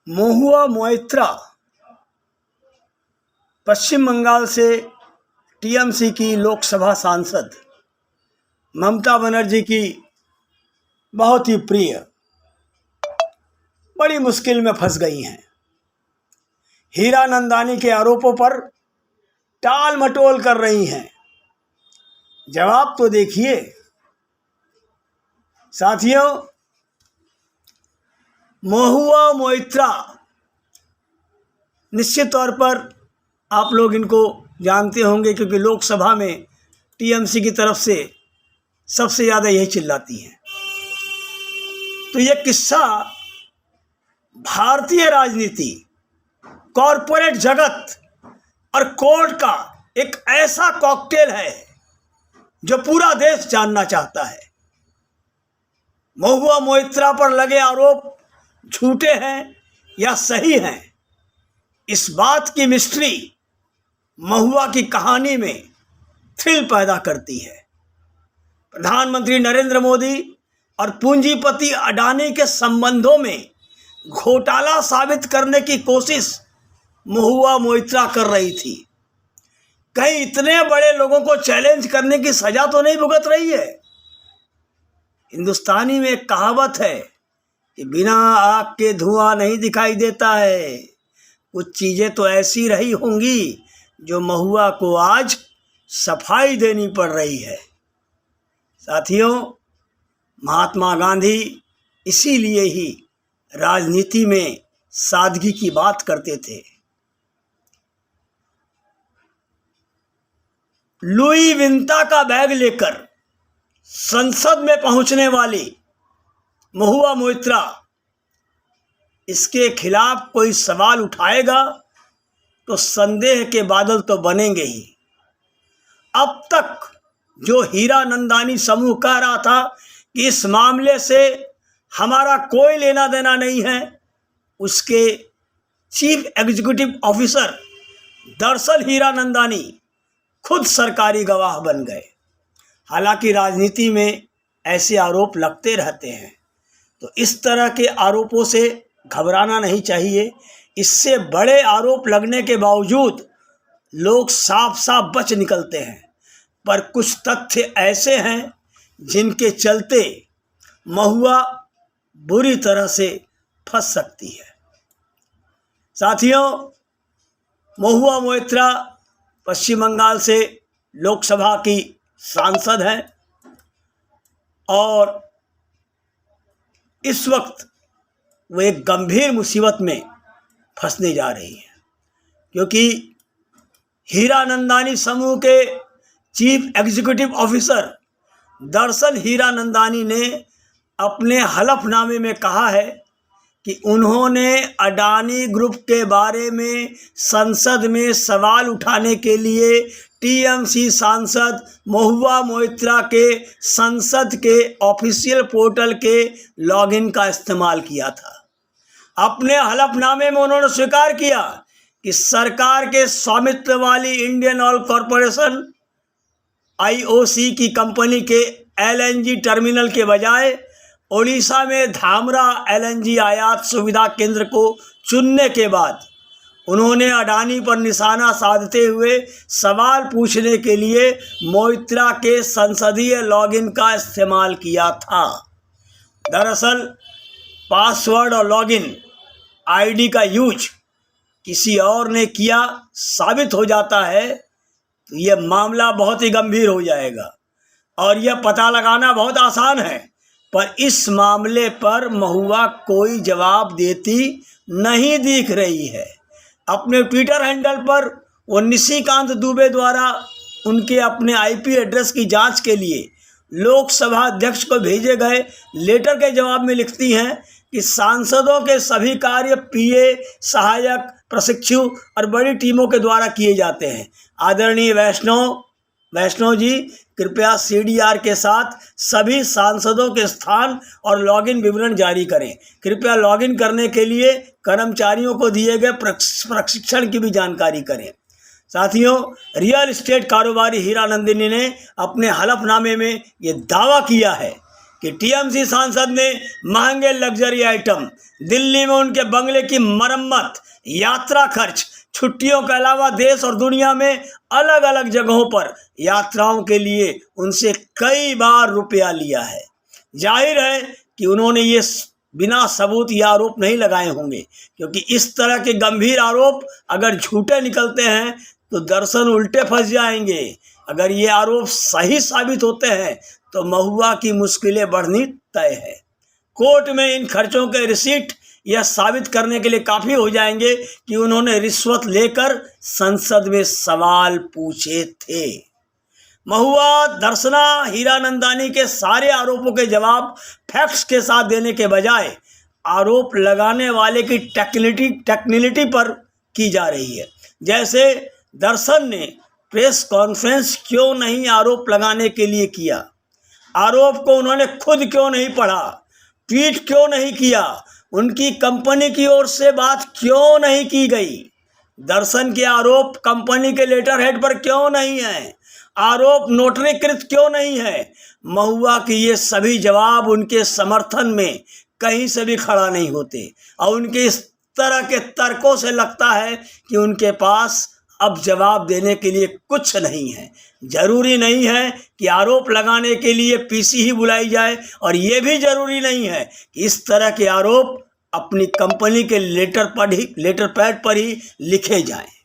महुआ मोइत्रा पश्चिम बंगाल से टीएमसी की लोकसभा सांसद ममता बनर्जी की बहुत ही प्रिय बड़ी मुश्किल में फंस गई हैं। हीरानंदानी के आरोपों पर टाल मटोल कर रही हैं। जवाब तो देखिए साथियों। महुआ मोइत्रा निश्चित तौर पर आप लोग इनको जानते होंगे, क्योंकि लोकसभा में टीएमसी की तरफ से सबसे ज़्यादा यही चिल्लाती हैं। तो ये किस्सा भारतीय राजनीति, कॉरपोरेट जगत और कोर्ट का एक ऐसा कॉकटेल है जो पूरा देश जानना चाहता है। महुआ मोइत्रा पर लगे आरोप झूठे हैं या सही हैं, इस बात की मिस्ट्री महुआ की कहानी में थ्रिल पैदा करती है। प्रधानमंत्री नरेंद्र मोदी और पूंजीपति अडानी के संबंधों में घोटाला साबित करने की कोशिश महुआ मोइत्रा कर रही थी। कहीं इतने बड़े लोगों को चैलेंज करने की सजा तो नहीं भुगत रही है। हिंदुस्तानी में एक कहावत है कि बिना आग के धुआं नहीं दिखाई देता है। कुछ चीज़ें तो ऐसी रही होंगी जो महुआ को आज सफाई देनी पड़ रही है। साथियों, महात्मा गांधी इसीलिए ही राजनीति में सादगी की बात करते थे। लुई विंता का बैग लेकर संसद में पहुंचने वाली महुआ मोइत्रा, इसके खिलाफ कोई सवाल उठाएगा तो संदेह के बादल तो बनेंगे ही। अब तक जो हीरानंदानी समूह कह रहा था कि इस मामले से हमारा कोई लेना देना नहीं है, उसके चीफ एग्जीक्यूटिव ऑफिसर दरअसल हीरानंदानी खुद सरकारी गवाह बन गए। हालांकि राजनीति में ऐसे आरोप लगते रहते हैं, तो इस तरह के आरोपों से घबराना नहीं चाहिए। इससे बड़े आरोप लगने के बावजूद लोग साफ साफ बच निकलते हैं, पर कुछ तथ्य ऐसे हैं जिनके चलते महुआ बुरी तरह से फंस सकती है। साथियों, महुआ मोइत्रा पश्चिम बंगाल से लोकसभा की सांसद हैं और इस वक्त वो एक गंभीर मुसीबत में फंसने जा रही है, क्योंकि हीरानंदानी समूह के चीफ एग्जीक्यूटिव ऑफिसर दरअसल हीरानंदानी ने अपने हलफनामे में कहा है कि उन्होंने अडानी ग्रुप के बारे में संसद में सवाल उठाने के लिए टीएमसी सांसद महुआ मोइत्रा के संसद के ऑफिशियल पोर्टल के लॉगिन का इस्तेमाल किया था। अपने हलफनामे में उन्होंने स्वीकार किया कि सरकार के स्वामित्व वाली इंडियन ऑयल कॉरपोरेशन आईओसी की कंपनी के एलएनजी टर्मिनल के बजाय ओडिशा में धामरा एलएनजी आयात सुविधा केंद्र को चुनने के बाद उन्होंने अडानी पर निशाना साधते हुए सवाल पूछने के लिए मोइत्रा के संसदीय लॉगिन का इस्तेमाल किया था। दरअसल पासवर्ड और लॉगिन आईडी का यूज किसी और ने किया साबित हो जाता है तो यह मामला बहुत ही गंभीर हो जाएगा और यह पता लगाना बहुत आसान है। पर इस मामले पर महुआ कोई जवाब देती नहीं दिख रही है। अपने ट्विटर हैंडल पर वो निशिकांत दुबे द्वारा उनके अपने आईपी एड्रेस की जांच के लिए लोकसभा अध्यक्ष को भेजे गए लेटर के जवाब में लिखती हैं कि सांसदों के सभी कार्य पीए, सहायक, प्रशिक्षु और बड़ी टीमों के द्वारा किए जाते हैं। आदरणीय वैष्णव जी, कृपया सीडीआर के साथ सभी सांसदों के स्थान और लॉगिन विवरण जारी करें। कृपया लॉगिन करने के लिए कर्मचारियों को दिए गए प्रशिक्षण की भी जानकारी करें। साथियों, रियल एस्टेट कारोबारी हीरानंदानी ने अपने हलफनामे में ये दावा किया है कि टीएमसी सांसद ने महंगे लग्जरी आइटम, दिल्ली में उनके बंगले की मरम्मत, यात्रा खर्च, छुट्टियों के अलावा देश और दुनिया में अलग अलग जगहों पर यात्राओं के लिए उनसे कई बार रुपया लिया है। जाहिर है कि उन्होंने ये बिना सबूत ये आरोप नहीं लगाए होंगे, क्योंकि इस तरह के गंभीर आरोप अगर झूठे निकलते हैं तो दर्शन उल्टे फंस जाएंगे। अगर ये आरोप सही साबित होते हैं तो महुआ की मुश्किलें बढ़नी तय है। कोर्ट में इन खर्चों के रिसीट यह साबित करने के लिए काफ़ी हो जाएंगे कि उन्होंने रिश्वत लेकर संसद में सवाल पूछे थे। महुआ दर्शना हीरानंदानी के सारे आरोपों के जवाब फैक्ट्स के साथ देने के बजाय आरोप लगाने वाले की टेक्निलिटी पर की जा रही है। जैसे दर्शन ने प्रेस कॉन्फ्रेंस क्यों नहीं आरोप लगाने के लिए किया, आरोप को उन्होंने खुद क्यों नहीं पढ़ा, ट्वीट क्यों नहीं किया, उनकी कंपनी की ओर से बात क्यों नहीं की गई, दर्शन के आरोप कंपनी के लेटर हेड पर क्यों नहीं है, आरोप नोटरीकृत क्यों नहीं है। महुआ के ये सभी जवाब उनके समर्थन में कहीं से भी खड़ा नहीं होते और उनके इस तरह के तर्कों से लगता है कि उनके पास अब जवाब देने के लिए कुछ नहीं है। जरूरी नहीं है कि आरोप लगाने के लिए पीसी ही बुलाई जाए और ये भी जरूरी नहीं है कि इस तरह के आरोप अपनी कंपनी के लेटर पैड पर ही लिखे जाएं।